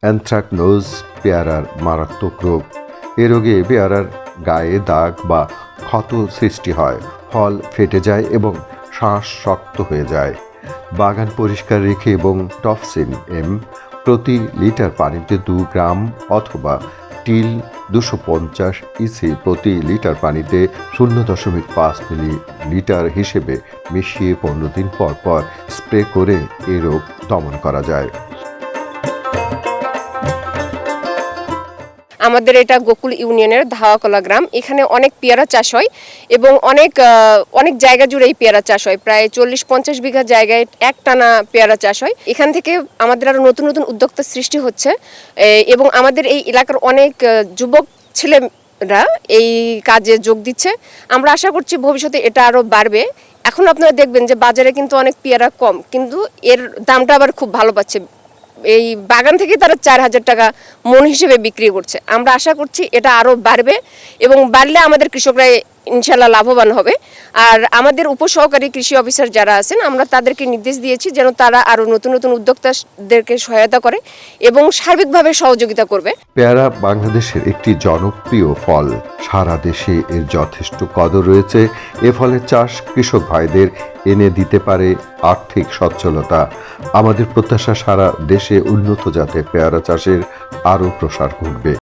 Anthracnose পেয়ারার মারাত্মক রোগ। এ রোগে পেয়ারার গায়ে দাগ বা ক্ষত সৃষ্টি হয়, ফল ফেটে যায় এবং শ্বাস শক্ত হয়ে যায়। বাগান পরিষ্কার রেখে এবং টফসিন এম প্রতি লিটার পানিতে 2 গ্রাম অথবা টিল 250 ইসি প্রতি লিটার পানিতে 0.5 মিলিলিটার হিসেবে মিশিয়ে 15 দিন পর পর স্প্রে করে এ রোগ দমন করা যায়। আমাদের এটা গোকুল ইউনিয়নের ধাওয়াকলা গ্রাম। এখানে অনেক পেয়ারা চাষ হয় এবং অনেক জায়গা জুড়ে এই পেয়ারা চাষ হয়। প্রায় 40-50 বিঘা জায়গায় একটানা পেয়ারা চাষ হয়। এখান থেকে আমাদের আরো নতুন নতুন উদ্যোক্তা সৃষ্টি হচ্ছে এবং আমাদের এই এলাকার অনেক যুবক ছেলেরা এই কাজে যোগ দিচ্ছে। আমরা আশা করছি ভবিষ্যতে এটা আরো বাড়বে। এখন আপনারা দেখবেন যে বাজারে কিন্তু অনেক পেয়ারা কম, কিন্তু এর দামটা আবার খুব ভালো পাচ্ছে। এই বাগান থেকে তারা 4,000 টাকা মন হিসেবে বিক্রি করছে। আমরা আশা করছি এটা আরও বাড়বে এবং বাড়লে আমাদের কৃষকরা ইনশাল্লাহ লাভবান হবে। আর আমাদের উপসহকারী কৃষি অফিসার যারা আছেন, আমরা তাদেরকে নির্দেশ দিয়েছি যেন তারা আরও নতুন নতুন উদ্যোক্তাদেরকে সহায়তা করে এবং সার্বিকভাবে সহযোগিতা করবে। পেয়ারা বাংলাদেশের একটি জনপ্রিয় ফল। সারা দেশে এর যথেষ্ট কদর রয়েছে। এ ফলের চাষ কৃষক ভাইদের এনে দিতে পারে আর্থিক সচ্ছলতা। আমাদের প্রত্যাশা সারা দেশে উন্নত জাতের পেয়ারা চাষের আরও প্রসার ঘটবে।